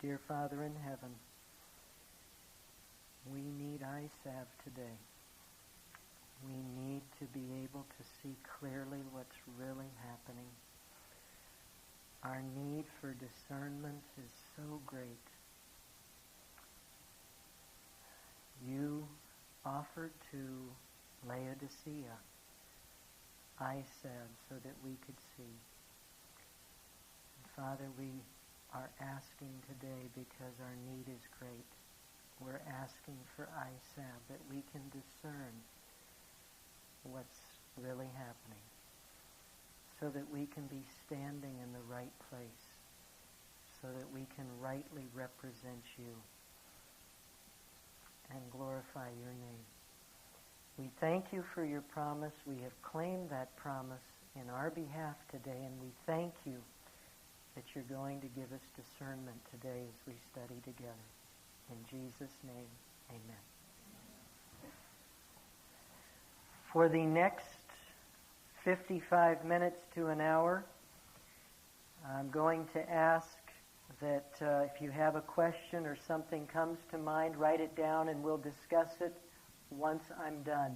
Dear Father in heaven, we need eye salve today. We need to be able to see clearly what's really happening. Our need for discernment is so great. You offered to Laodicea eye salve so that we could see. And Father, we are asking today because our need is great. We're asking for eye salve that we can discern what's really happening so that we can be standing in the right place, so that we can rightly represent you and glorify your name. We thank you for your promise. We have claimed that promise in our behalf today, and we thank you that you're going to give us discernment today as we study together. In Jesus' name, amen. For the next 55 minutes to an hour, I'm going to ask that if you have a question or something comes to mind, write it down and we'll discuss it once I'm done.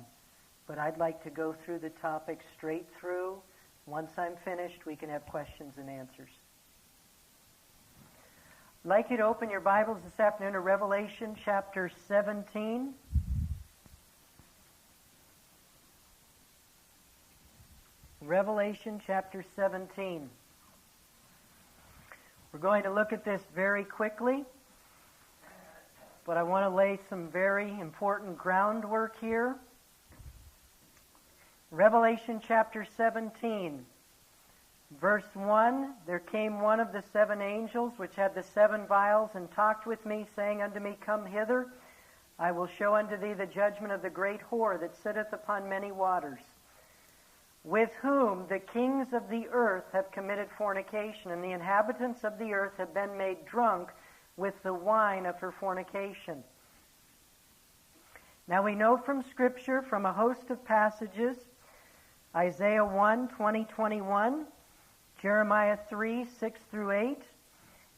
But I'd like to go through the topic straight through. Once I'm finished, we can have questions and answers. I'd like you to open your Bibles this afternoon to Revelation chapter 17. Revelation chapter 17. We're going to look at this very quickly, but I want to lay some very important groundwork here. Revelation chapter 17, verse 1, there came one of the seven angels which had the seven vials and talked with me, saying unto me, Come hither, I will show unto thee the judgment of the great whore that sitteth upon many waters, with whom the kings of the earth have committed fornication, and the inhabitants of the earth have been made drunk with the wine of her fornication. Now we know from Scripture, from a host of passages, Isaiah 1, 20, 21, Jeremiah 3, 6 through 8,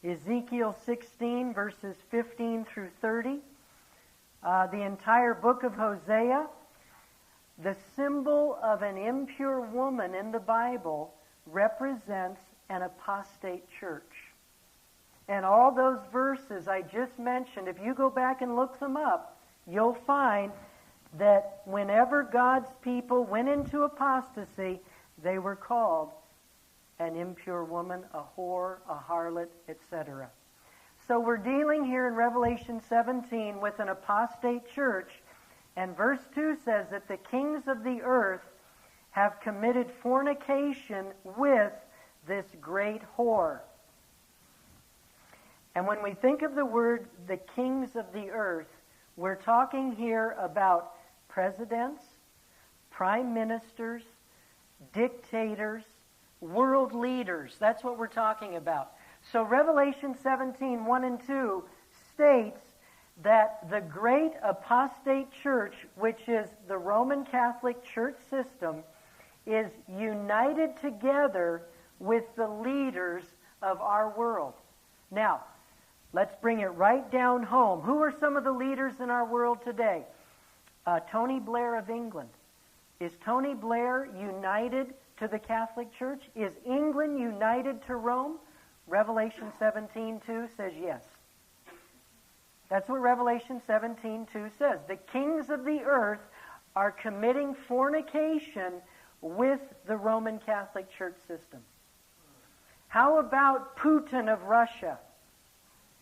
Ezekiel 16, verses 15 through 30, the entire book of Hosea. The symbol of an impure woman in the Bible represents an apostate church. And all those verses I just mentioned, if you go back and look them up, you'll find that whenever God's people went into apostasy, they were called an impure woman, a whore, a harlot, etc. So we're dealing here in Revelation 17 with an apostate church. And verse 2 says that the kings of the earth have committed fornication with this great whore. And when we think of the word, the kings of the earth, we're talking here about presidents, prime ministers, dictators, world leaders. That's what we're talking about. So Revelation 17, 1 and 2 states that the great apostate church, which is the Roman Catholic Church system, is united together with the leaders of our world. Now, let's bring it right down home. Who are some of the leaders in our world today? Tony Blair of England. Is Tony Blair united to the Catholic Church? Is England united to Rome? Revelation 17:2 says yes. That's what Revelation 17:2 says. The kings of the earth are committing fornication with the Roman Catholic Church system. How about Putin of Russia?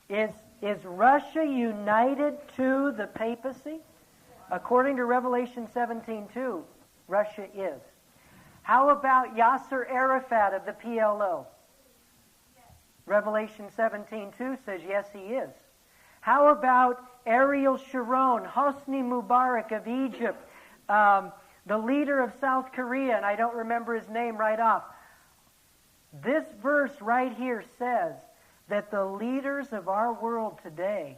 Is Russia united to the papacy? According to Revelation 17:2, Russia is. How about Yasser Arafat of the PLO? Revelation 17:2 says yes, he is. How about Ariel Sharon, Hosni Mubarak of Egypt, the leader of South Korea, and I don't remember his name right off. This verse right here says that the leaders of our world today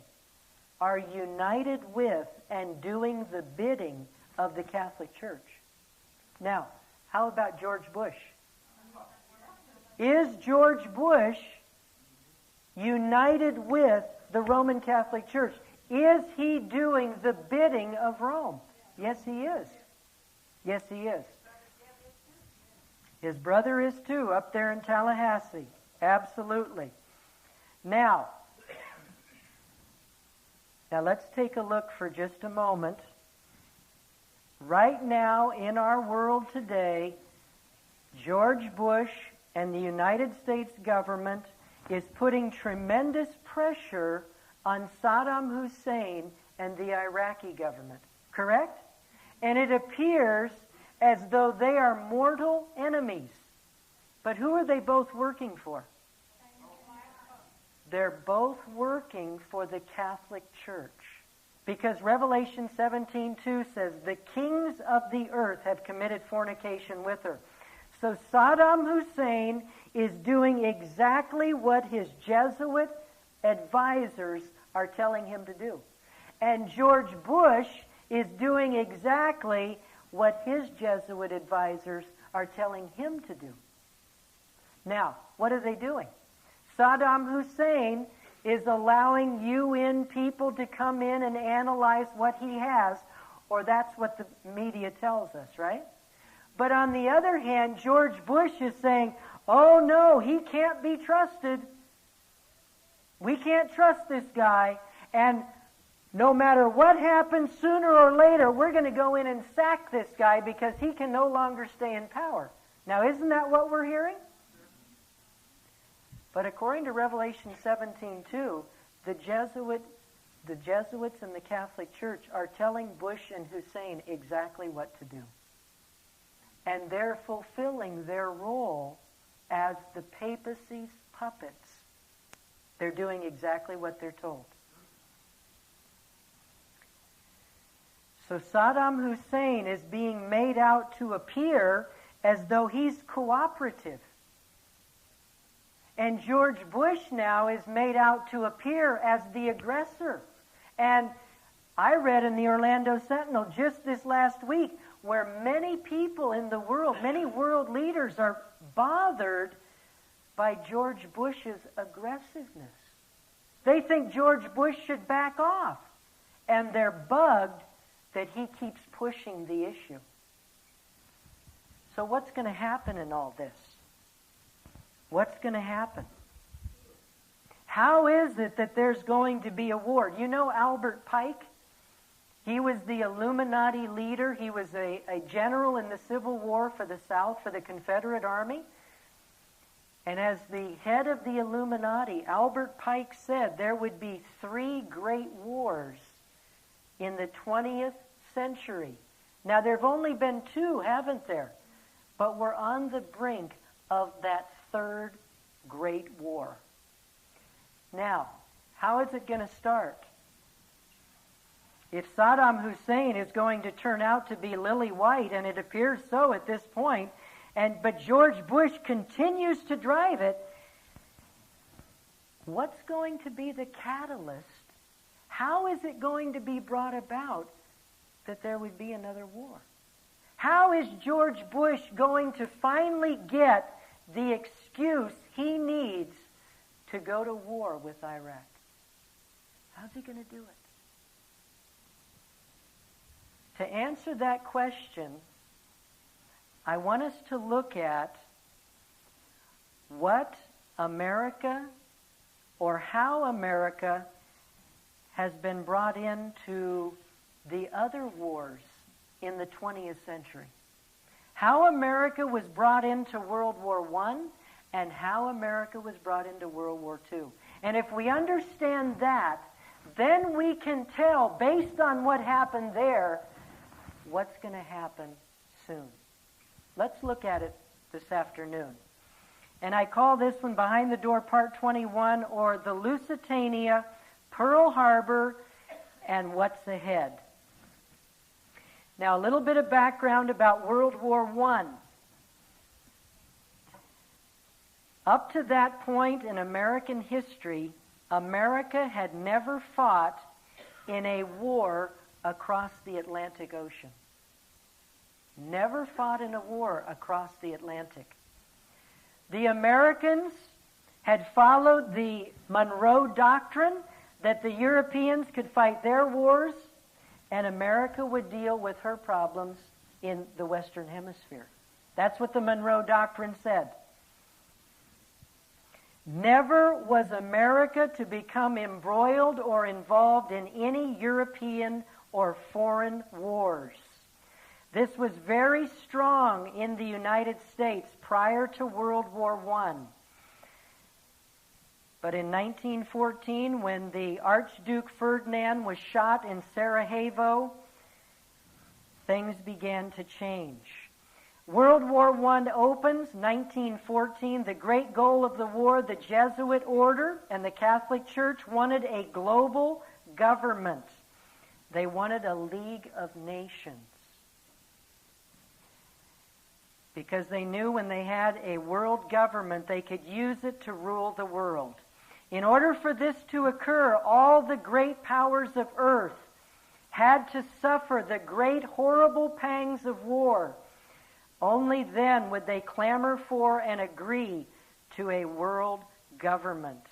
are united with and doing the bidding of the Catholic Church. Now, how about George Bush? Is George Bush united with the Roman Catholic Church. Is he doing the bidding of Rome? Yes, he is. Yes, he is. His brother is too, up there in Tallahassee. Absolutely. Now let's take a look for just a moment. Right now in our world today, George Bush and the United States government is putting tremendous pressure on Saddam Hussein and the Iraqi government. Correct? And it appears as though they are mortal enemies. But who are they both working for? They're both working for the Catholic Church. Because Revelation 17:2 says, the kings of the earth have committed fornication with her. So Saddam Hussein is doing exactly what his Jesuit advisors are telling him to do. And George Bush is doing exactly what his Jesuit advisors are telling him to do. Now, what are they doing? Saddam Hussein is allowing UN people to come in and analyze what he has, or that's what the media tells us, right? But on the other hand, George Bush is saying, oh no, he can't be trusted. We can't trust this guy, and no matter what happens, sooner or later, we're going to go in and sack this guy because he can no longer stay in power. Now, isn't that what we're hearing? But according to Revelation 17:2, the Jesuits and the Catholic Church are telling Bush and Hussein exactly what to do. And they're fulfilling their role as the papacy's puppets. They're doing exactly what they're told. So Saddam Hussein is being made out to appear as though he's cooperative. And George Bush now is made out to appear as the aggressor. And I read in the Orlando Sentinel just this last week where many people in the world, many world leaders are bothered by George Bush's aggressiveness. They think George Bush should back off. And they're bugged that he keeps pushing the issue. So what's going to happen in all this? What's going to happen? How is it that there's going to be a war? You know Albert Pike? He was the Illuminati leader. He was a general in the Civil War for the South, for the Confederate Army. And as the head of the Illuminati, Albert Pike said there would be 3 great wars in the 20th century. Now, there have only been 2, haven't there? But we're on the brink of that 3rd great war. Now, how is it going to start? If Saddam Hussein is going to turn out to be lily white, and it appears so at this point, but George Bush continues to drive it, what's going to be the catalyst? How is it going to be brought about that there would be another war? How is George Bush going to finally get the excuse he needs to go to war with Iraq? How's he going to do it? To answer that question, I want us to look at what America, or how America has been brought into the other wars in the 20th century. How America was brought into World War I and how America was brought into World War II. And if we understand that, then we can tell, based on what happened there, what's going to happen soon. Let's look at it this afternoon. And I call this one Behind the Door Part 21, or the Lusitania, Pearl Harbor, and What's Ahead. Now, a little bit of background about World War I. Up to that point in American history, America had never fought in a war across the Atlantic Ocean. Never fought in a war across the Atlantic. The Americans had followed the Monroe Doctrine, that the Europeans could fight their wars, and America would deal with her problems in the Western Hemisphere. That's what the Monroe Doctrine said. Never was America to become embroiled or involved in any European or foreign wars. This was very strong in the United States prior to World War I. But in 1914, when the Archduke Ferdinand was shot in Sarajevo, things began to change. World War I opens, 1914. The great goal of the war, the Jesuit order and the Catholic Church wanted a global government. They wanted a League of Nations. Because they knew when they had a world government, they could use it to rule the world. In order for this to occur, all the great powers of earth had to suffer the great horrible pangs of war. Only then would they clamor for and agree to a world government.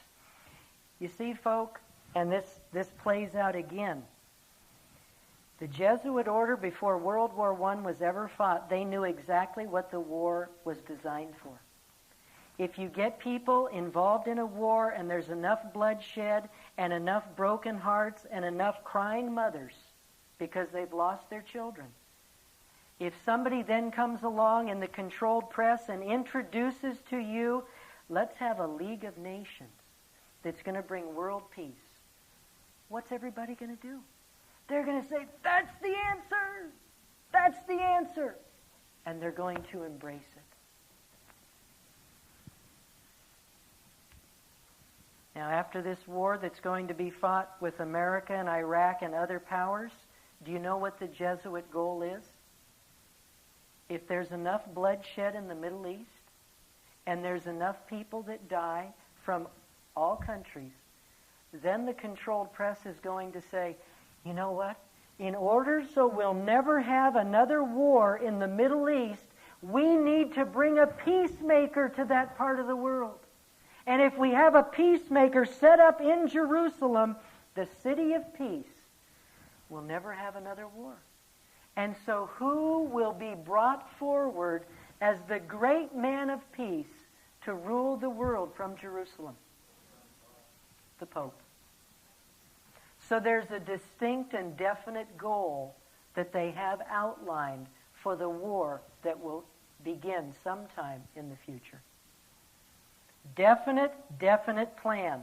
You see, folk, and this plays out again. The Jesuit order before World War I was ever fought, they knew exactly what the war was designed for. If you get people involved in a war and there's enough bloodshed and enough broken hearts and enough crying mothers because they've lost their children, if somebody then comes along in the controlled press and introduces to you, let's have a League of Nations that's going to bring world peace, what's everybody going to do? They're going to say, that's the answer! That's the answer! And they're going to embrace it. Now, after this war that's going to be fought with America and Iraq and other powers, do you know what the Jesuit goal is? If there's enough bloodshed in the Middle East, and there's enough people that die from all countries, then the controlled press is going to say, you know what? In order so we'll never have another war in the Middle East, we need to bring a peacemaker to that part of the world. And if we have a peacemaker set up in Jerusalem, the city of peace, we'll never have another war. And so who will be brought forward as the great man of peace to rule the world from Jerusalem? The Pope. So there's a distinct and definite goal that they have outlined for the war that will begin sometime in the future. Definite plan.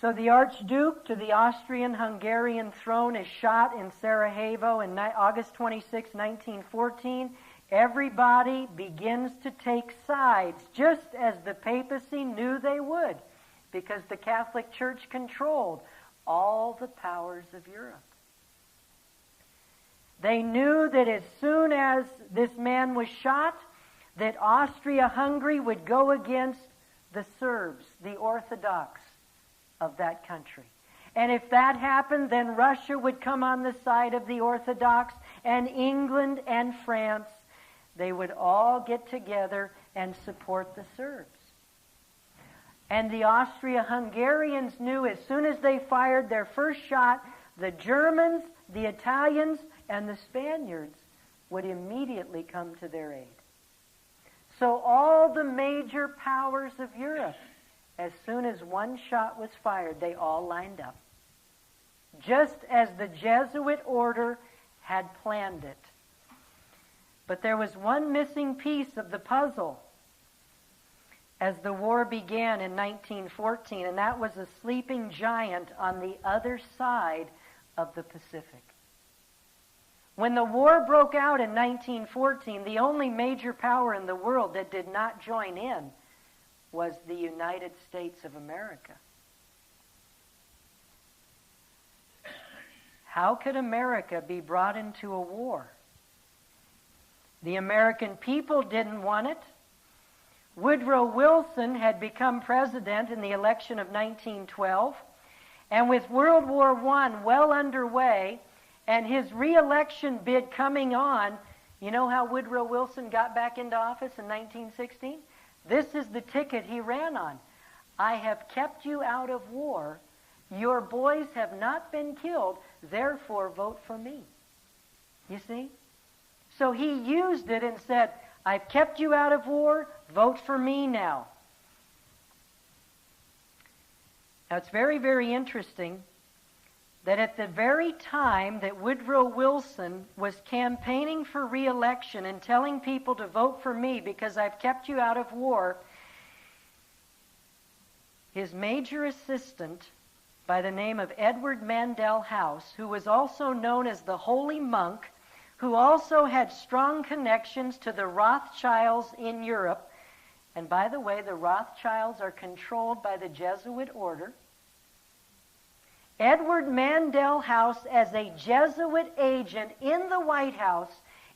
So the Archduke to the Austrian-Hungarian throne is shot in Sarajevo in August 26, 1914. Everybody begins to take sides, just as the papacy knew they would, because the Catholic Church controlled all the powers of Europe. They knew that as soon as this man was shot, that Austria-Hungary would go against the Serbs, the Orthodox of that country. And if that happened, then Russia would come on the side of the Orthodox, and England and France, they would all get together and support the Serbs. And the Austria-Hungarians knew as soon as they fired their first shot, the Germans, the Italians, and the Spaniards would immediately come to their aid. So all the major powers of Europe, as soon as one shot was fired, they all lined up. Just as the Jesuit order had planned it. But there was one missing piece of the puzzle as the war began in 1914, and that was a sleeping giant on the other side of the Pacific. When the war broke out in 1914, the only major power in the world that did not join in was the United States of America. How could America be brought into a war? The American people didn't want it. Woodrow Wilson had become president in the election of 1912, and with World War I well underway, and his re-election bid coming on, you know how Woodrow Wilson got back into office in 1916? This is the ticket he ran on. I have kept you out of war. Your boys have not been killed. Therefore, vote for me. You see? So he used it and said, I've kept you out of war. Vote for me now. Now, it's very, very interesting that at the very time that Woodrow Wilson was campaigning for re-election and telling people to vote for me because I've kept you out of war, his major assistant by the name of Edward Mandell House, who was also known as the Holy Monk, who also had strong connections to the Rothschilds in Europe. And by the way, the Rothschilds are controlled by the Jesuit order. Edward Mandell House, as a Jesuit agent in the White House,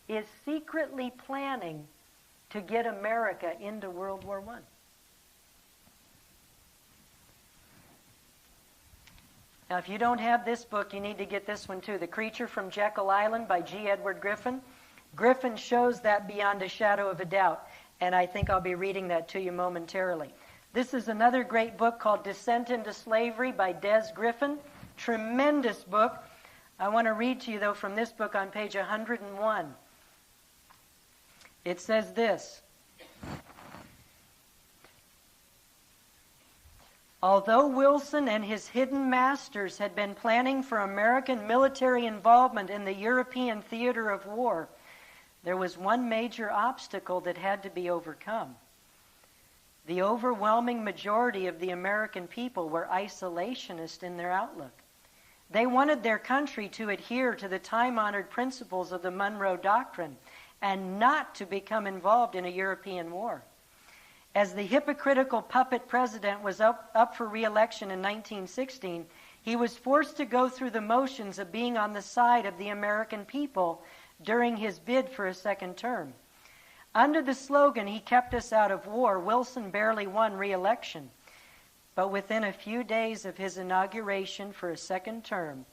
is secretly planning to get America into World War I. Now, if you don't have this book, you need to get this one too, The Creature from Jekyll Island by G. Edward Griffin. Griffin shows that beyond a shadow of a doubt, and I think I'll be reading that to you momentarily. This is another great book called Descent into Slavery by Des Griffin. Tremendous book. I want to read to you, though, from this book on page 101. It says this: although Wilson and his hidden masters had been planning for American military involvement in the European theater of war, there was one major obstacle that had to be overcome. The overwhelming majority of the American people were isolationist in their outlook. They wanted their country to adhere to the time-honored principles of the Monroe Doctrine and not to become involved in a European war. As the hypocritical puppet president was up for re-election in 1916, he was forced to go through the motions of being on the side of the American people during his bid for a second term. Under the slogan, "He kept us out of war," Wilson barely won re-election. But within a few days of his inauguration for a second term,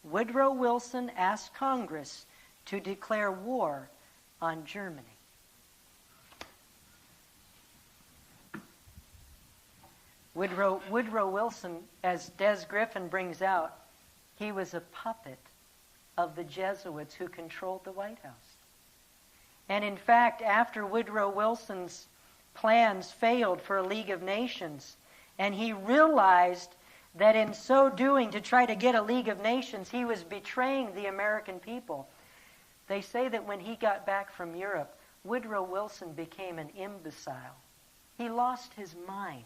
Woodrow Wilson asked Congress to declare war on Germany. Woodrow Wilson, as Des Griffin brings out, he was a puppet of the Jesuits who controlled the White House. And in fact, after Woodrow Wilson's plans failed for a League of Nations, and he realized that in so doing, to try to get a League of Nations, he was betraying the American people. They say that when he got back from Europe, Woodrow Wilson became an imbecile. He lost his mind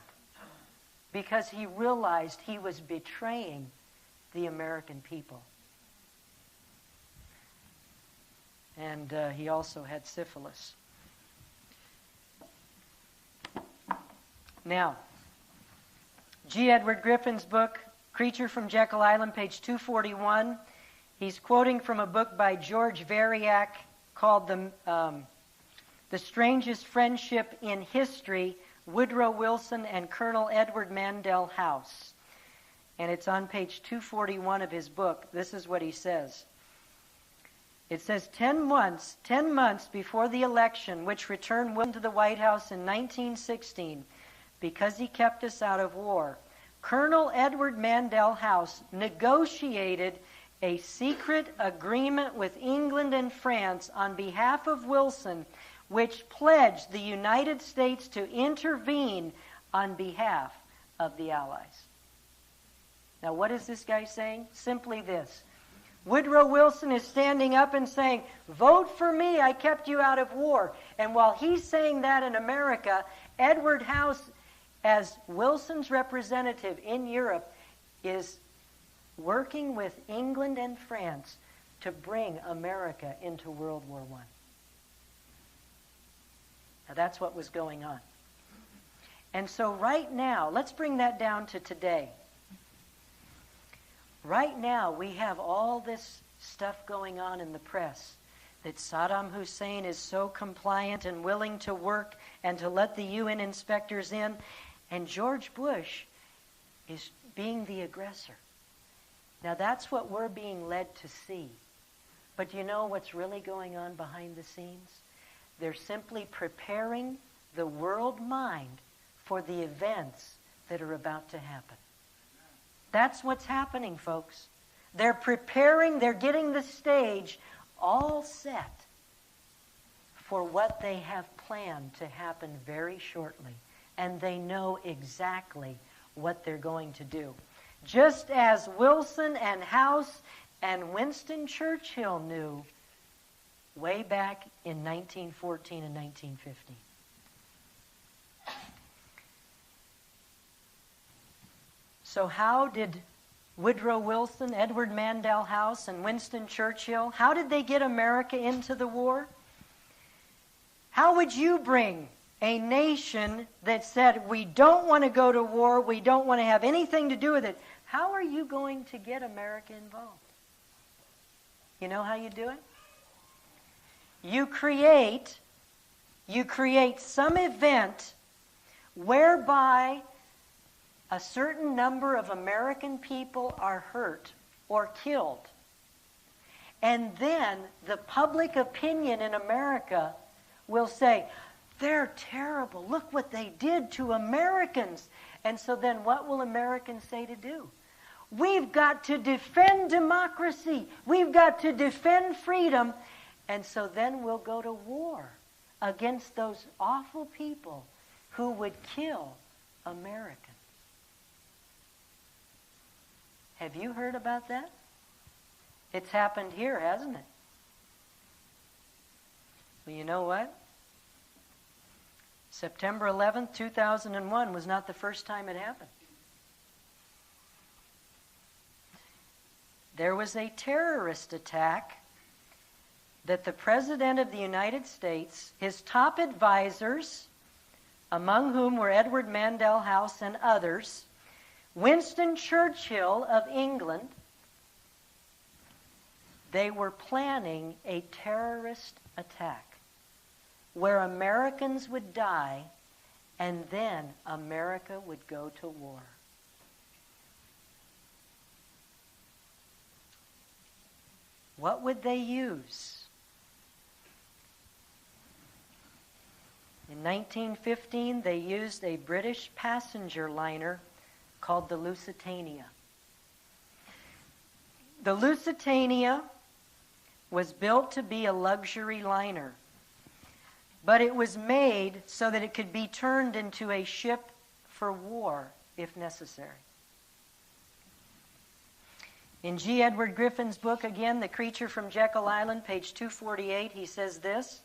because he realized he was betraying the American people. And he also had syphilis. Now, G. Edward Griffin's book, Creature from Jekyll Island, page 241. He's quoting from a book by George Variac called The Strangest Friendship in History, Woodrow Wilson and Colonel Edward Mandell House. And it's on page 241 of his book. This is what he says. It says, 10 months before the election, which returned Wilson to the White House in 1916, because he kept us out of war, Colonel Edward Mandell House negotiated a secret agreement with England and France on behalf of Wilson, which pledged the United States to intervene on behalf of the Allies. Now, what is this guy saying? Simply this. Woodrow Wilson is standing up and saying, vote for me, I kept you out of war. And while he's saying that in America, Edward House, as Wilson's representative in Europe, is working with England and France to bring America into World War I. Now that's what was going on. And so right now, let's bring that down to today. Right now, we have all this stuff going on in the press that Saddam Hussein is so compliant and willing to work and to let the UN inspectors in, and George Bush is being the aggressor. Now, that's what we're being led to see. But you know what's really going on behind the scenes? They're simply preparing the world world mind for the events that are about to happen. That's what's happening, folks. They're preparing, they're getting the stage all set for what they have planned to happen very shortly. And they know exactly what they're going to do. Just as Wilson and House and Winston Churchill knew way back in 1914 and 1915. So how did Woodrow Wilson, Edward Mandell House, and Winston Churchill, how did they get America into the war? How would you bring a nation that said, we don't want to go to war, we don't want to have anything to do with it? How are you going to get America involved? You know how you do it? You create some event whereby a certain number of American people are hurt or killed. And then the public opinion in America will say, they're terrible. Look what they did to Americans. And so then what will Americans say to do? We've got to defend democracy. We've got to defend freedom. And so then we'll go to war against those awful people who would kill Americans. Have you heard about that? It's happened here, hasn't it? Well, you know what? September 11th, 2001 was not the first time it happened. There was a terrorist attack that the President of the United States, his top advisors, among whom were Edward Mandell House and others, Winston Churchill of England, they were planning a terrorist attack where Americans would die and then America would go to war. What would they use? In 1915, they used a British passenger liner called the Lusitania. The Lusitania was built to be a luxury liner, but it was made so that it could be turned into a ship for war if necessary. In G. Edward Griffin's book, again, The Creature from Jekyll Island, page 248, he says this.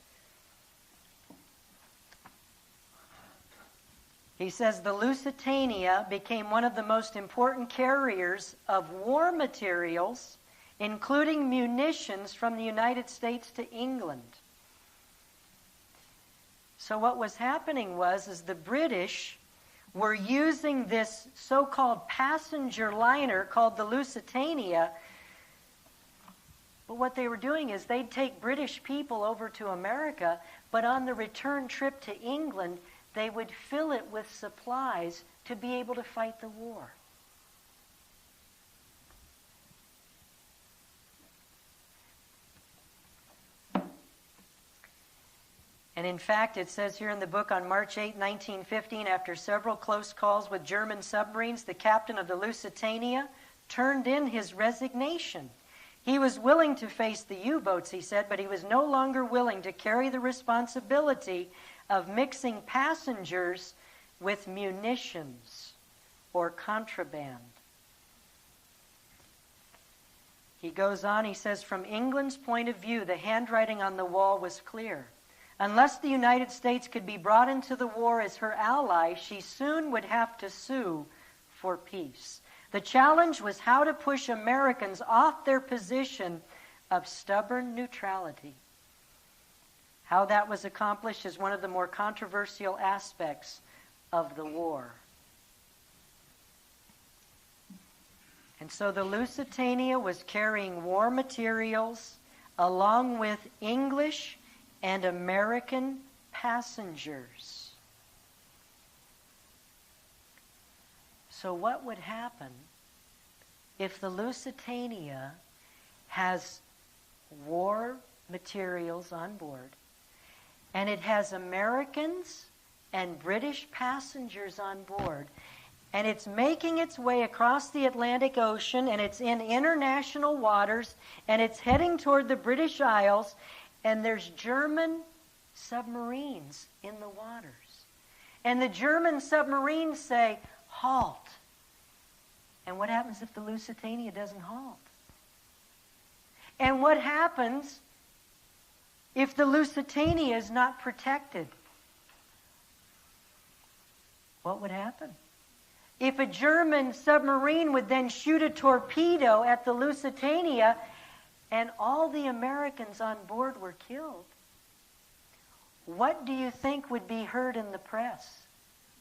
He says, the Lusitania became one of the most important carriers of war materials, including munitions from the United States to England. So what was happening was the British were using this so-called passenger liner called the Lusitania. But what they were doing is they'd take British people over to America, but on the return trip to England, they would fill it with supplies to be able to fight the war. And in fact, it says here in the book, on March 8, 1915, after several close calls with German submarines, the captain of the Lusitania turned in his resignation. He was willing to face the U-boats, he said, but he was no longer willing to carry the responsibility of mixing passengers with munitions or contraband. He goes on, he says, from England's point of view, the handwriting on the wall was clear. Unless the United States could be brought into the war as her ally, she soon would have to sue for peace. The challenge was how to push Americans off their position of stubborn neutrality. How that was accomplished is one of the more controversial aspects of the war. And so the Lusitania was carrying war materials along with English and American passengers. So what would happen if the Lusitania has war materials on board and it has Americans and British passengers on board. And it's making its way across the Atlantic Ocean, and it's in international waters, and it's heading toward the British Isles, and there's German submarines in the waters. And the German submarines say, halt. And what happens if the Lusitania doesn't halt? And what happens if the Lusitania is not protected? What would happen? If a German submarine would then shoot a torpedo at the Lusitania and all the Americans on board were killed, what do you think would be heard in the press?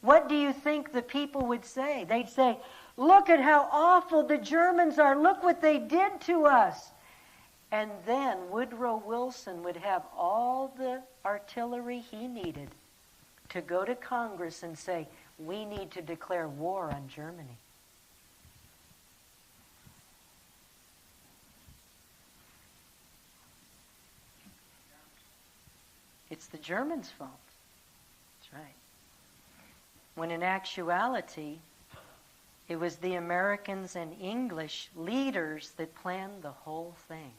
What do you think the people would say? They'd say, look at how awful the Germans are. Look what they did to us. And then Woodrow Wilson would have all the artillery he needed to go to Congress and say, we need to declare war on Germany. It's the Germans' fault. That's right. When in actuality, it was the Americans and English leaders that planned the whole thing.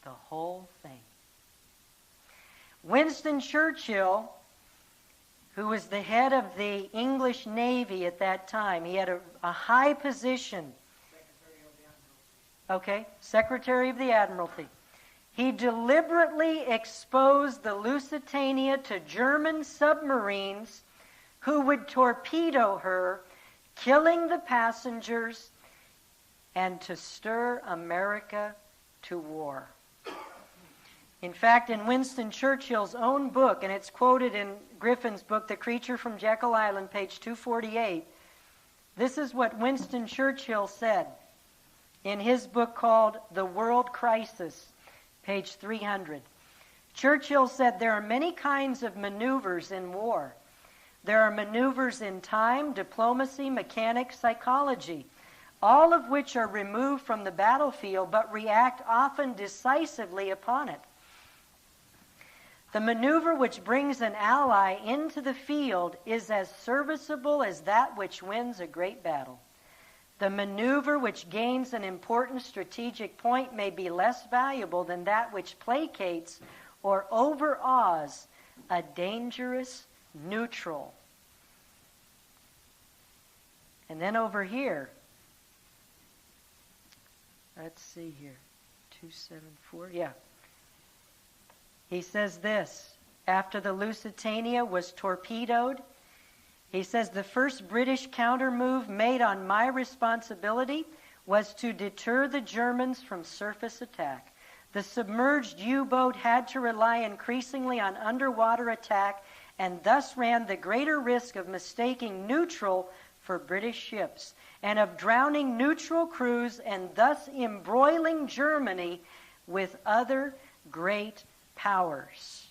The whole thing. Winston Churchill, who was the head of the English Navy at that time, he had a high position. Secretary of the Admiralty. He deliberately exposed the Lusitania to German submarines who would torpedo her, killing the passengers, and to stir America to war. In fact, in Winston Churchill's own book, and it's quoted in Griffin's book, The Creature from Jekyll Island, page 248, this is what Winston Churchill said in his book called The World Crisis, page 300. Churchill said, there are many kinds of maneuvers in war. There are maneuvers in time, diplomacy, mechanics, psychology, all of which are removed from the battlefield but react often decisively upon it. The maneuver which brings an ally into the field is as serviceable as that which wins a great battle. The maneuver which gains an important strategic point may be less valuable than that which placates or overawes a dangerous neutral. And then over here, let's see here, 274, yeah. He says this, after the Lusitania was torpedoed, he says, the first British counter-move made on my responsibility was to deter the Germans from surface attack. The submerged U-boat had to rely increasingly on underwater attack and thus ran the greater risk of mistaking neutral for British ships and of drowning neutral crews and thus embroiling Germany with other great powers.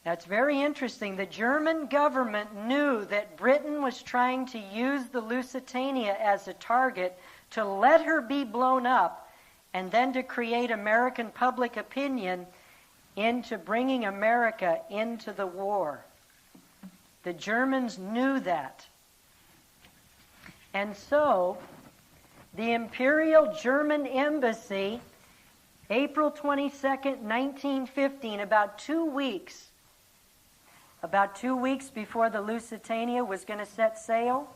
That's very interesting. The German government knew that Britain was trying to use the Lusitania as a target to let her be blown up and then to create American public opinion into bringing America into the war. The Germans knew that. And so, the Imperial German Embassy, April 22nd, 1915, about 2 weeks before the Lusitania was going to set sail,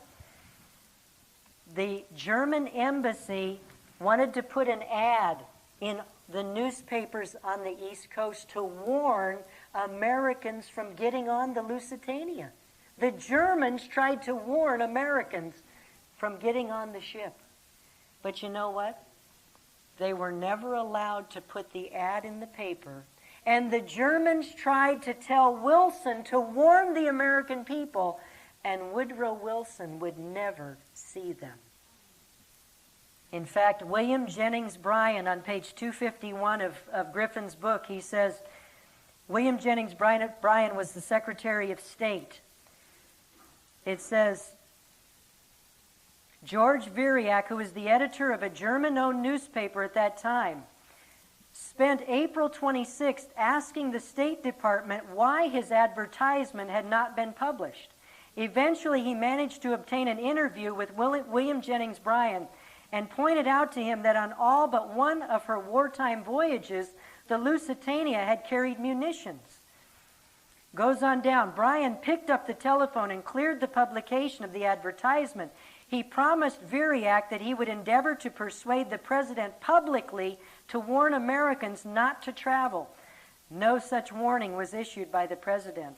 the German embassy wanted to put an ad in the newspapers on the East Coast to warn Americans from getting on the Lusitania. The Germans tried to warn Americans from getting on the ship. But you know what? They were never allowed to put the ad in the paper. And the Germans tried to tell Wilson to warn the American people, and Woodrow Wilson would never see them. In fact, William Jennings Bryan, on page 251 of Griffin's book, he says, William Jennings Bryan was the Secretary of State. It says, George Viriak, who was the editor of a German-owned newspaper at that time, spent April 26th asking the State Department why his advertisement had not been published. Eventually, he managed to obtain an interview with William Jennings Bryan and pointed out to him that on all but one of her wartime voyages, the Lusitania had carried munitions. Goes on down. Bryan picked up the telephone and cleared the publication of the advertisement. He promised Viriac that he would endeavor to persuade the president publicly to warn Americans not to travel. No such warning was issued by the president.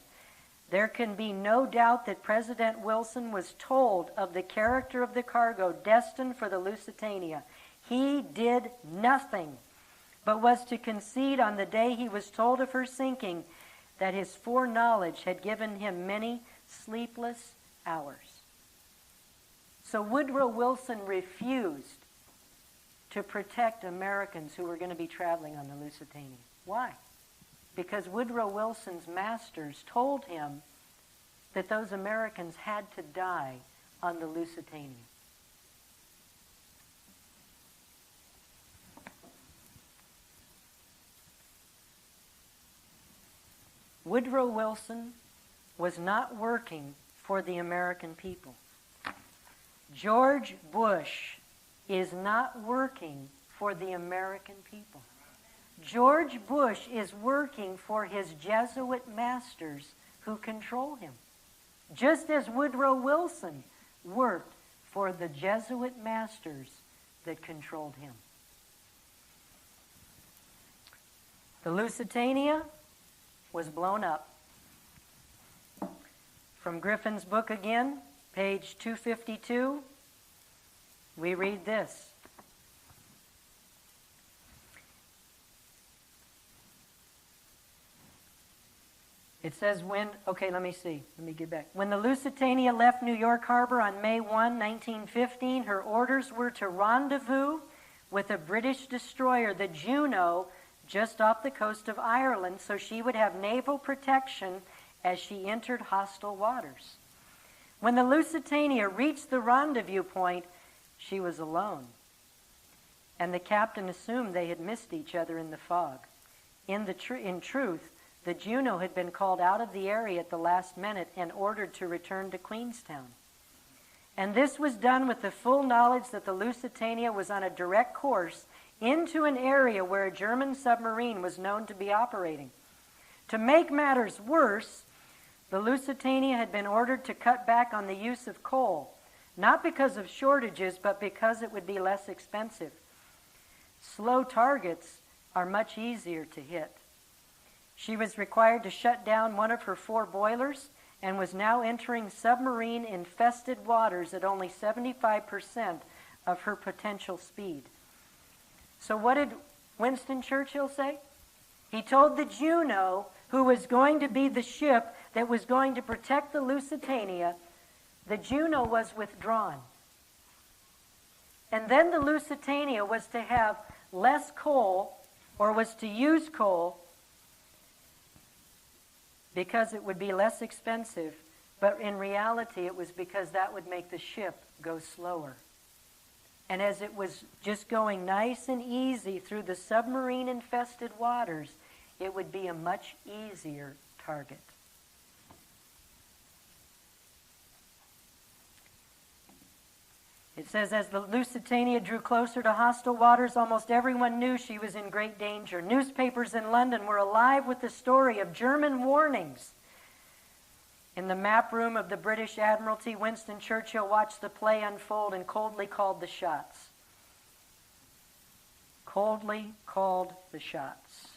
There can be no doubt that President Wilson was told of the character of the cargo destined for the Lusitania. He did nothing, but was to concede on the day he was told of her sinking that his foreknowledge had given him many sleepless hours. So Woodrow Wilson refused to protect Americans who were going to be traveling on the Lusitania. Why? Because Woodrow Wilson's masters told him that those Americans had to die on the Lusitania. Woodrow Wilson was not working for the American people. George Bush is not working for the American people. George Bush is working for his Jesuit masters who control him, just as Woodrow Wilson worked for the Jesuit masters that controlled him. The Lusitania was blown up. From Griffin's book again, page 252, we read this. It says let me get back. When the Lusitania left New York Harbor on May 1, 1915, her orders were to rendezvous with a British destroyer, the Juno, just off the coast of Ireland, so she would have naval protection as she entered hostile waters. When the Lusitania reached the rendezvous point, she was alone, and the captain assumed they had missed each other in the fog. In truth, the Juno had been called out of the area at the last minute and ordered to return to Queenstown. And this was done with the full knowledge that the Lusitania was on a direct course into an area where a German submarine was known to be operating. To make matters worse, the Lusitania had been ordered to cut back on the use of coal, not because of shortages, but because it would be less expensive. Slow targets are much easier to hit. She was required to shut down one of her 4 boilers and was now entering submarine-infested waters at only 75% of her potential speed. So what did Winston Churchill say? He told the Juno, who was going to be the ship that was going to protect the Lusitania, the Juno was withdrawn. And then the Lusitania was to have less coal, or was to use coal, because it would be less expensive, but in reality it was because that would make the ship go slower. And as it was just going nice and easy through the submarine-infested waters, it would be a much easier target. It says, as the Lusitania drew closer to hostile waters, almost everyone knew she was in great danger. Newspapers in London were alive with the story of German warnings. In the map room of the British Admiralty, Winston Churchill watched the play unfold and coldly called the shots. Coldly called the shots.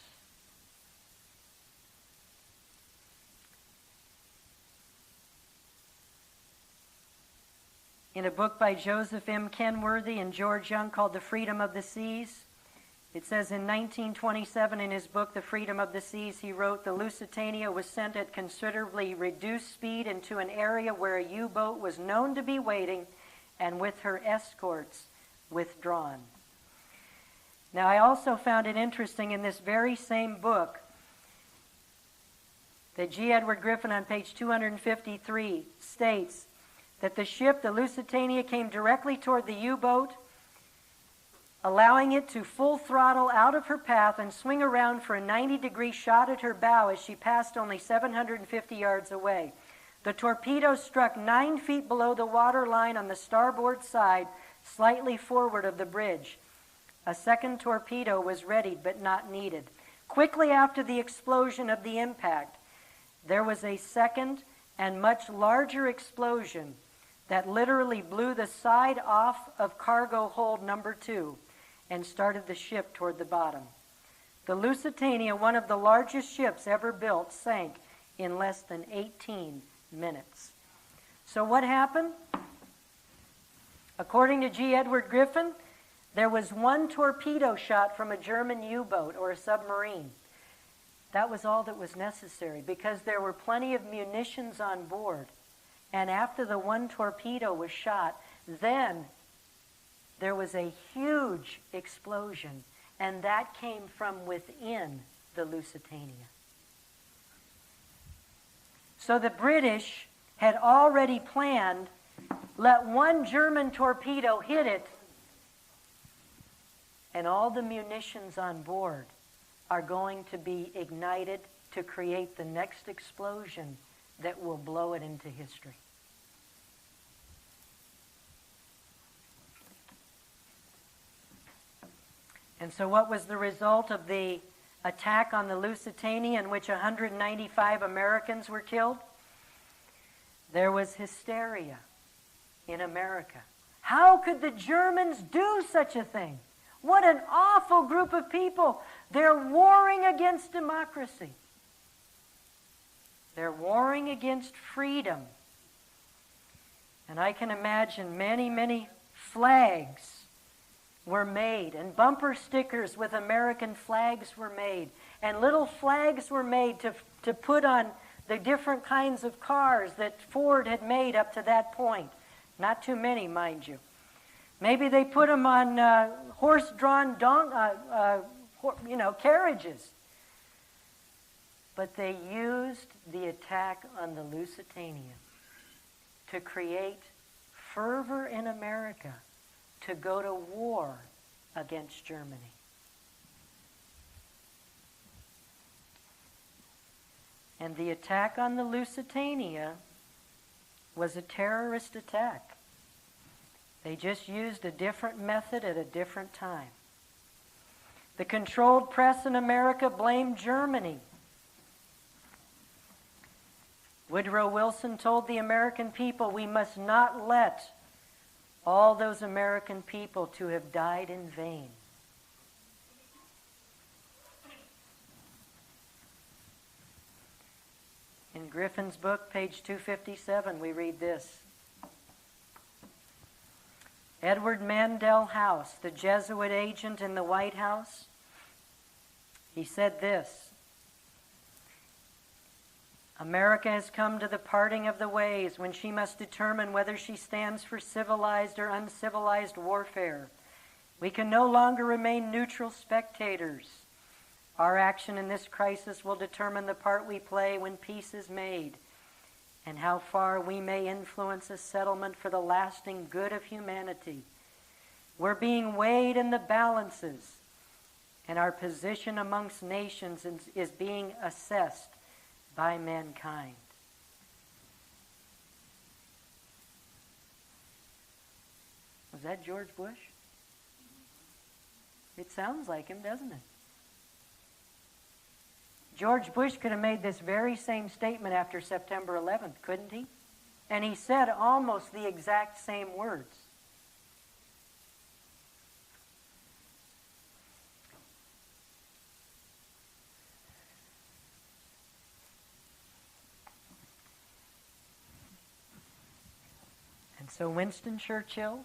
In a book by Joseph M. Kenworthy and George Young called The Freedom of the Seas, it says in 1927 in his book, The Freedom of the Seas, he wrote, the Lusitania was sent at considerably reduced speed into an area where a U-boat was known to be waiting and with her escorts withdrawn. Now, I also found it interesting in this very same book that G. Edward Griffin on page 253 states that the ship, the Lusitania, came directly toward the U-boat allowing it to full throttle out of her path and swing around for a 90-degree shot at her bow as she passed only 750 yards away. The torpedo struck 9 feet below the water line on the starboard side, slightly forward of the bridge. A second torpedo was readied but not needed. Quickly after the explosion of the impact, there was a second and much larger explosion that literally blew the side off of cargo hold number 2 and started the ship toward the bottom. The Lusitania, one of the largest ships ever built, sank in less than 18 minutes. So what happened? According to G. Edward Griffin, there was 1 torpedo shot from a German U-boat or a submarine. That was all that was necessary because there were plenty of munitions on board. And after the 1 torpedo was shot, then there was a huge explosion, and that came from within the Lusitania. So the British had already planned, let 1 German torpedo hit it, and all the munitions on board are going to be ignited to create the next explosion that will blow it into history. And so what was the result of the attack on the Lusitania in which 195 Americans were killed? There was hysteria in America. How could the Germans do such a thing? What an awful group of people. They're warring against democracy. They're warring against freedom. And I can imagine many flags were made, and bumper stickers with American flags were made, and little flags were made to put on the different kinds of cars that Ford had made up to that point. Not too many, mind you. Maybe they put them on horse-drawn carriages. But they used the attack on the Lusitania to create fervor in America to go to war against Germany. And the attack on the Lusitania was a terrorist attack. They just used a different method at a different time. The controlled press in America blamed Germany. Woodrow Wilson told the American people, we must not let all those American people to have died in vain. In Griffin's book, page 257, we read this. Edward Mandell House, the Jesuit agent in the White House, he said this: America has come to the parting of the ways when she must determine whether she stands for civilized or uncivilized warfare. We can no longer remain neutral spectators. Our action in this crisis will determine the part we play when peace is made, and how far we may influence a settlement for the lasting good of humanity. We're being weighed in the balances, and our position amongst nations is being assessed by mankind. Was that George Bush? It sounds like him, doesn't it? George Bush could have made this very same statement after September 11th, couldn't he? And he said almost the exact same words. And so Winston Churchill,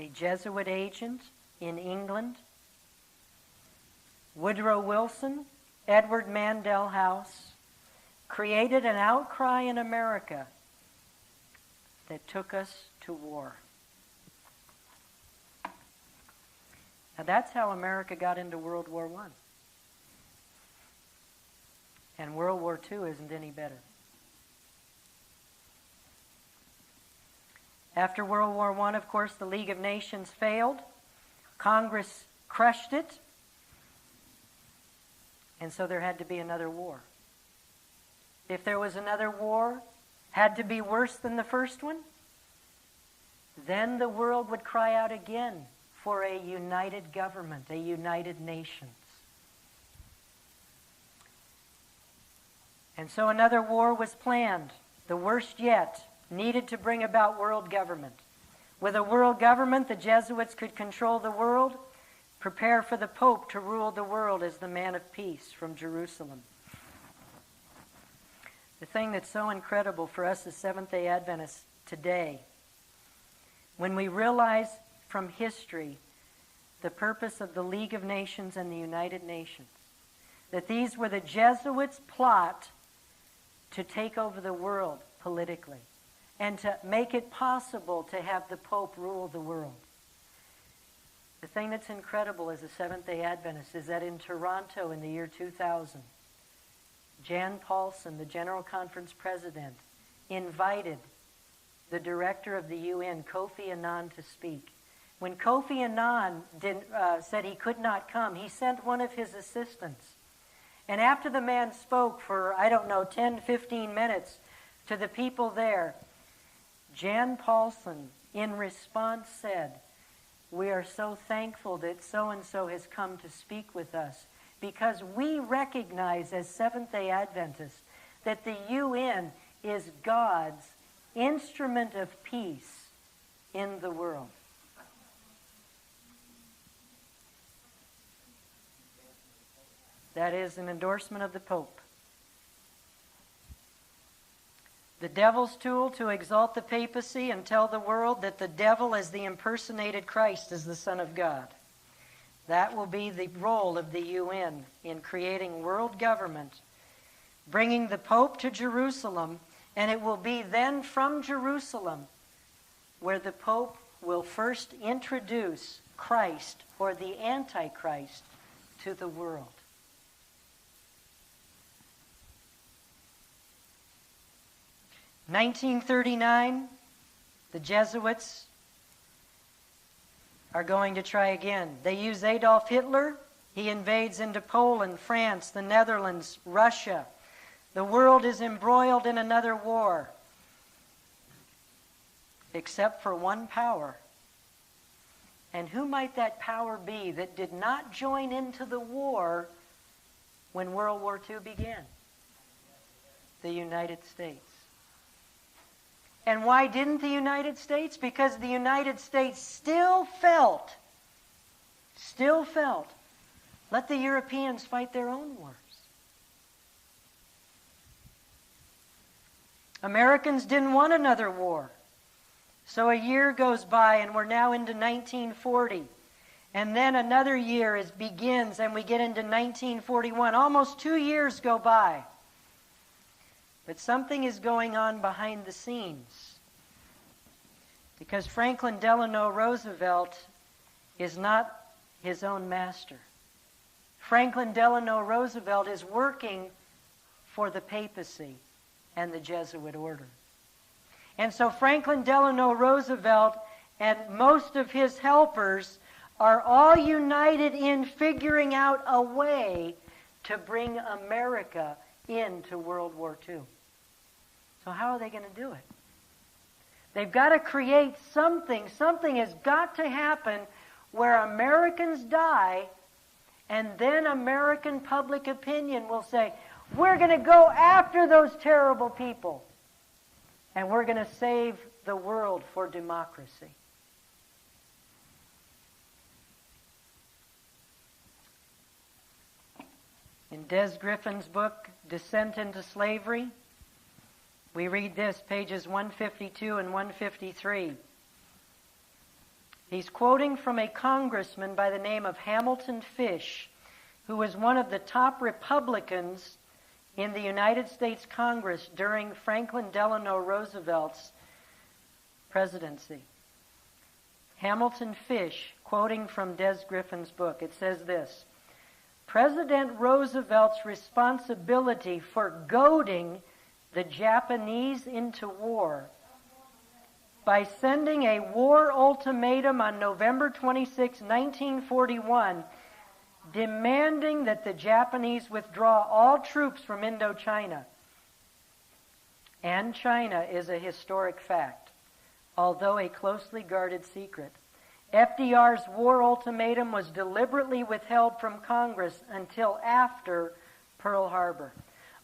a Jesuit agent in England, Woodrow Wilson, Edward Mandell House, created an outcry in America that took us to war. Now that's how America got into World War I. And World War II isn't any better. After World War I, of course, the League of Nations failed. Congress crushed it. And so there had to be another war. If there was another war, had to be worse than the first one, then the world would cry out again for a united government, a united nations. And so another war was planned, the worst yet, needed to bring about world government. With a world government, the Jesuits could control the world, prepare for the Pope to rule the world as the man of peace from Jerusalem. The thing that's so incredible for us as Seventh-day Adventists today, when we realize from history the purpose of the League of Nations and the United Nations, that these were the Jesuits' plot to take over the world politically and to make it possible to have the Pope rule the world. The thing that's incredible as a Seventh-day Adventist is that in Toronto in the year 2000, Jan Paulson, the General Conference President, invited the director of the UN, Kofi Annan, to speak. When Kofi Annan said he could not come, he sent one of his assistants. And after the man spoke for, 10, 15 minutes to the people there, Jan Paulson, in response, said, "We are so thankful that so-and-so has come to speak with us because we recognize as Seventh-day Adventists that the UN is God's instrument of peace in the world." That is an endorsement of the Pope. The devil's tool to exalt the papacy and tell the world that the devil is the impersonated Christ as the Son of God. That will be the role of the UN in creating world government, bringing the Pope to Jerusalem, and it will be then from Jerusalem where the Pope will first introduce Christ or the Antichrist to the world. In 1939, the Jesuits are going to try again. They use Adolf Hitler. He invades into Poland, France, the Netherlands, Russia. The world is embroiled in another war, except for one power. And who might that power be that did not join into the war when World War II began? The United States. And why didn't the United States? Because the United States still felt, let the Europeans fight their own wars. Americans didn't want another war. So a year goes by and we're now into 1940. And then another year begins and we get into 1941. Almost 2 years go by. But something is going on behind the scenes. Because Franklin Delano Roosevelt is not his own master. Franklin Delano Roosevelt is working for the papacy and the Jesuit order. And so Franklin Delano Roosevelt and most of his helpers are all united in figuring out a way to bring America into World War II. So how are they going to do it? They've got to create something. Something has got to happen where Americans die, and then American public opinion will say, we're going to go after those terrible people, and we're going to save the world for democracy. In Des Griffin's book, Descent into Slavery, we read this, pages 152 and 153. He's quoting from a congressman by the name of Hamilton Fish, who was one of the top Republicans in the United States Congress during Franklin Delano Roosevelt's presidency. Hamilton Fish, quoting from Des Griffin's book, it says this: President Roosevelt's responsibility for goading the Japanese into war by sending a war ultimatum on November 26, 1941, demanding that the Japanese withdraw all troops from Indochina. And China is a historic fact, although a closely guarded secret. FDR's war ultimatum was deliberately withheld from Congress until after Pearl Harbor.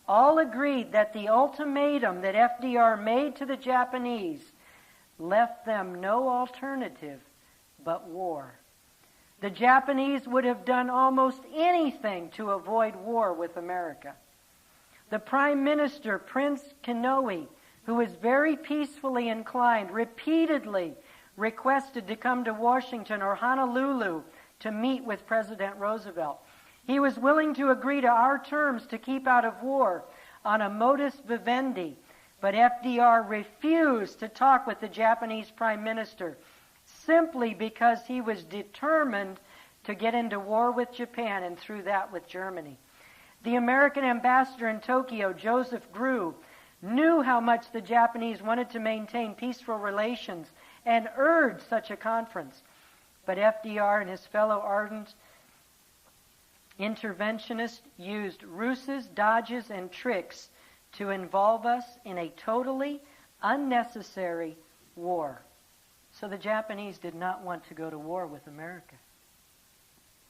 All agreed that the ultimatum that FDR made to the Japanese left them no alternative but war. The Japanese would have done almost anything to avoid war with America. The Prime Minister, Prince Kinoe, who was very peacefully inclined, repeatedly requested to come to Washington or Honolulu to meet with President Roosevelt. He was willing to agree to our terms to keep out of war on a modus vivendi, but FDR refused to talk with the Japanese Prime Minister simply because he was determined to get into war with Japan and through that with Germany. The American ambassador in Tokyo, Joseph Grew, knew how much the Japanese wanted to maintain peaceful relations and urged such a conference. But FDR and his fellow ardent interventionists used ruses, dodges, and tricks to involve us in a totally unnecessary war. So the Japanese did not want to go to war with America.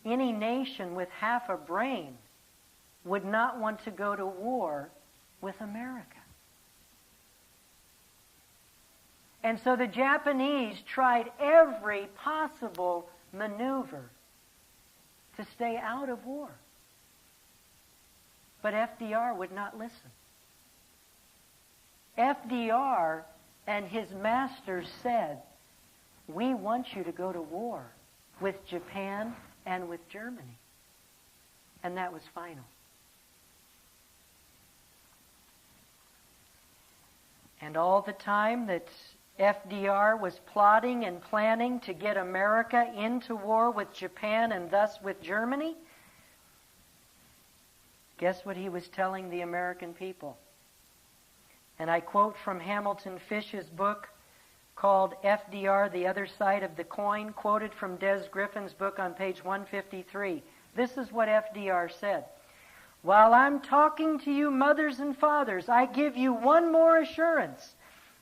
Any nation with half a brain would not want to go to war with America. And so the Japanese tried every possible maneuver to stay out of war. But FDR would not listen. FDR and his masters said, "We want you to go to war with Japan and with Germany." And that was final. And all the time that FDR was plotting and planning to get America into war with Japan and thus with Germany, guess what he was telling the American people? And I quote from Hamilton Fish's book called FDR, The Other Side of the Coin, quoted from Des Griffin's book on page 153. This is what FDR said. "While I'm talking to you mothers and fathers, I give you one more assurance.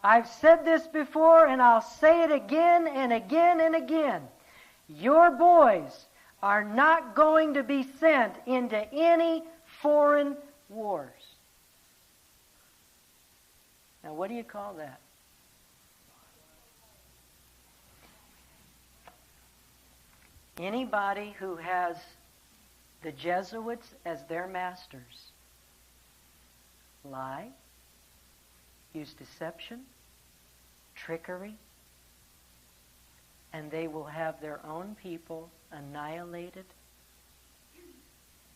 I've said this before and I'll say it again and again and again. Your boys are not going to be sent into any foreign wars." Now, what do you call that? Anybody who has the Jesuits as their masters lie, use deception, trickery, and they will have their own people annihilated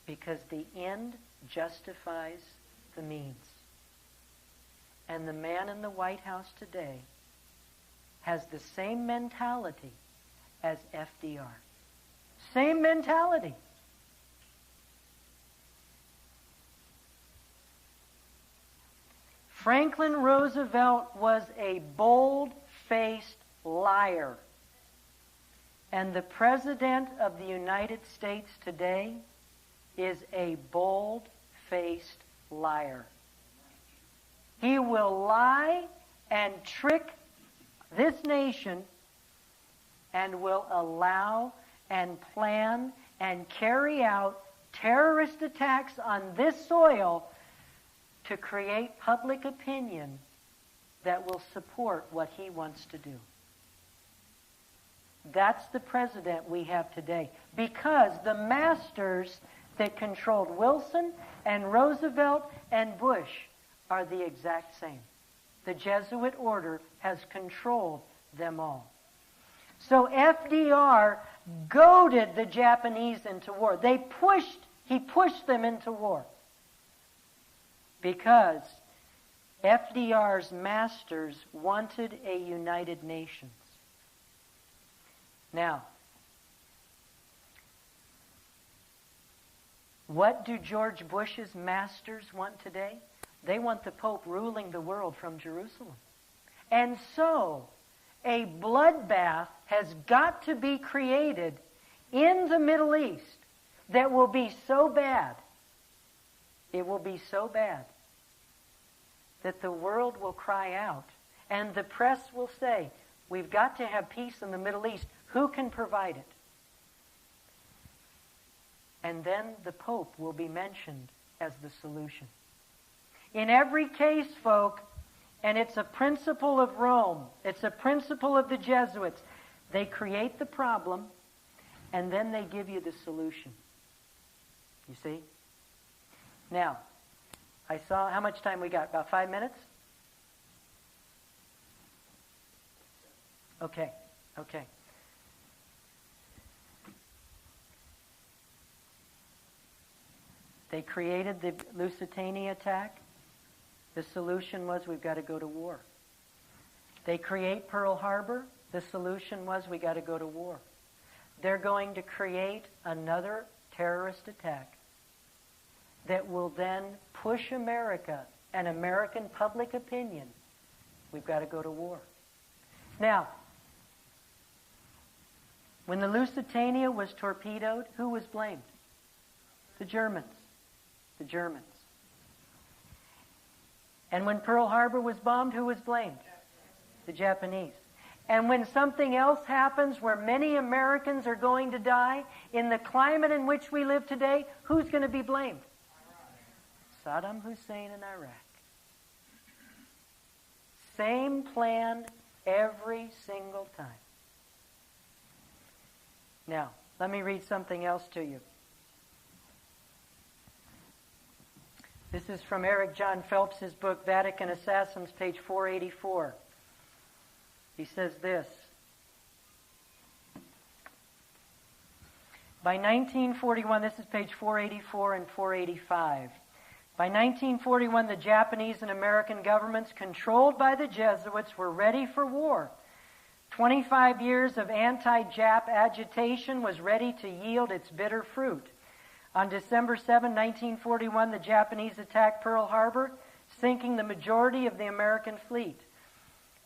because the end justifies the means. And the man in the White House today has the same mentality as FDR. Same mentality. Franklin Roosevelt was a bold-faced liar. And the President of the United States today is a bold-faced liar. He will lie and trick this nation and will allow and plan and carry out terrorist attacks on this soil to create public opinion that will support what he wants to do. That's the president we have today, because the masters that controlled Wilson and Roosevelt and Bush are the exact same. The Jesuit order has controlled them all. So FDR goaded the Japanese into war. He pushed them into war because FDR's masters wanted a united nations. Now, what do George Bush's masters want today? They want the Pope ruling the world from Jerusalem. And so, A bloodbath has got to be created in the Middle East that will be so bad, it will be so bad, that the world will cry out, and the press will say, we've got to have peace in the Middle East. Who can provide it? And then the Pope will be mentioned as the solution. In every case, folk, and it's a principle of Rome, it's a principle of the Jesuits, they create the problem, and then they give you the solution. You see? Now, I saw, how much time we got? About 5 minutes? Okay. They created the Lusitania attack. The solution was we've got to go to war. They create Pearl Harbor. The solution was we got to go to war. They're going to create another terrorist attack that will then push America and American public opinion. We've got to go to war. Now, when the Lusitania was torpedoed, who was blamed? The Germans. The Germans. And when Pearl Harbor was bombed, who was blamed? The Japanese. And when something else happens where many Americans are going to die, in the climate in which we live today, who's going to be blamed? Saddam Hussein in Iraq. Same plan every single time. Now, let me read something else to you. This is from Eric John Phelps' book, Vatican Assassins, page 484. He says this. By 1941, this is page 484 and 485. By 1941, the Japanese and American governments, controlled by the Jesuits, were ready for war. 25 years of anti-Jap agitation was ready to yield its bitter fruit. On December 7, 1941, the Japanese attacked Pearl Harbor, sinking the majority of the American fleet.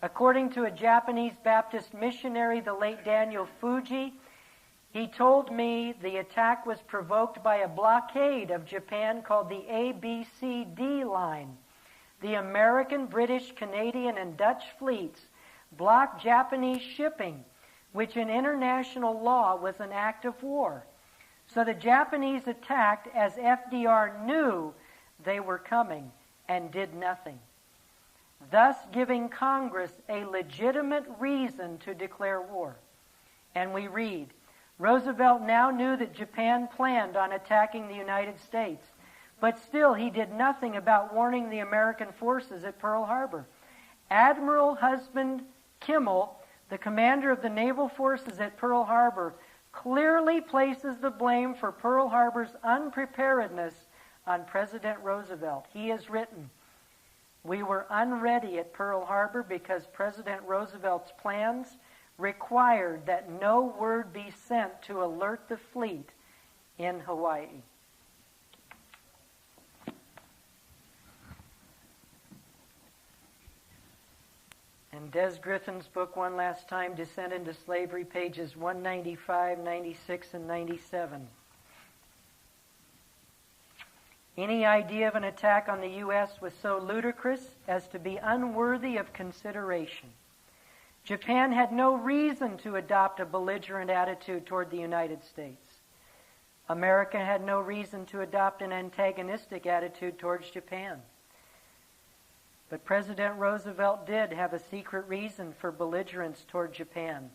According to a Japanese Baptist missionary, the late Daniel Fuji, he told me the attack was provoked by a blockade of Japan called the ABCD line. The American, British, Canadian, and Dutch fleets blocked Japanese shipping, which in international law was an act of war. So the Japanese attacked as FDR knew they were coming and did nothing, thus giving Congress a legitimate reason to declare war. And we read, Roosevelt now knew that Japan planned on attacking the United States, but still he did nothing about warning the American forces at Pearl Harbor. Admiral Husband Kimmel, the commander of the naval forces at Pearl Harbor, clearly places the blame for Pearl Harbor's unpreparedness on President Roosevelt. He has written, we were unready at Pearl Harbor because President Roosevelt's plans required that no word be sent to alert the fleet in Hawaii. And Des Griffin's book, One Last Time, Descent into Slavery, pages 195, 96, and 97. Any idea of an attack on the U.S. was so ludicrous as to be unworthy of consideration. Japan had no reason to adopt a belligerent attitude toward the United States. America had no reason to adopt an antagonistic attitude towards Japan. But President Roosevelt did have a secret reason for belligerence toward Japan.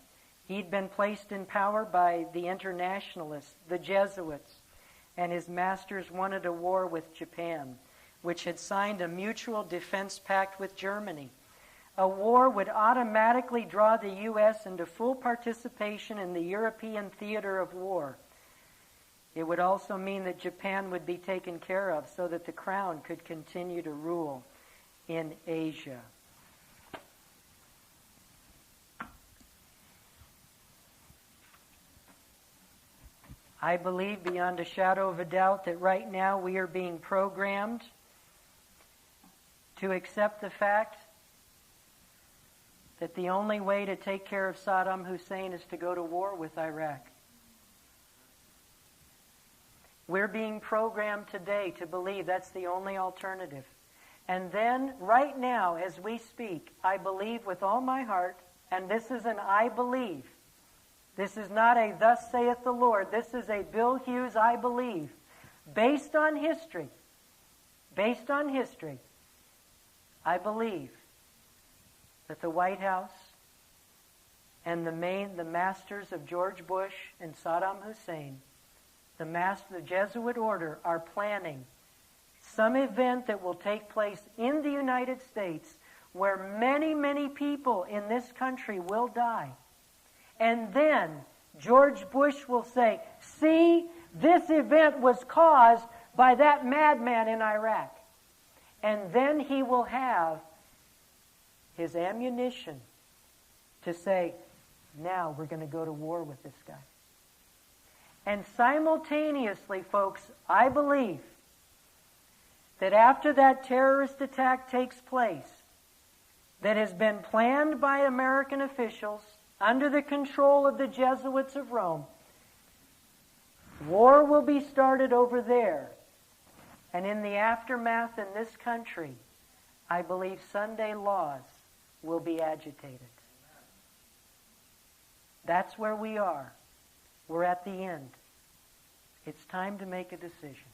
He'd been placed in power by the internationalists, the Jesuits, and his masters wanted a war with Japan, which had signed a mutual defense pact with Germany. A war would automatically draw the U.S. into full participation in the European theater of war. It would also mean that Japan would be taken care of so that the crown could continue to rule in Asia. I believe beyond a shadow of a doubt that right now we are being programmed to accept the fact that the only way to take care of Saddam Hussein is to go to war with Iraq. We're being programmed today to believe that's the only alternative. And then, right now, as we speak, I believe with all my heart, and this is an I believe. This is not a thus saith the Lord. This is a Bill Hughes I believe. Based on history, I believe that the White House and the masters of George Bush and Saddam Hussein, the Jesuit order, are planning some event that will take place in the United States where many, many people in this country will die. And then George Bush will say, see, this event was caused by that madman in Iraq. And then he will have his ammunition to say, now we're going to go to war with this guy. And simultaneously, folks, I believe that after that terrorist attack takes place, that has been planned by American officials under the control of the Jesuits of Rome, war will be started over there. And in the aftermath in this country, I believe Sunday laws will be agitated. That's where we are. We're at the end. It's time to make a decision.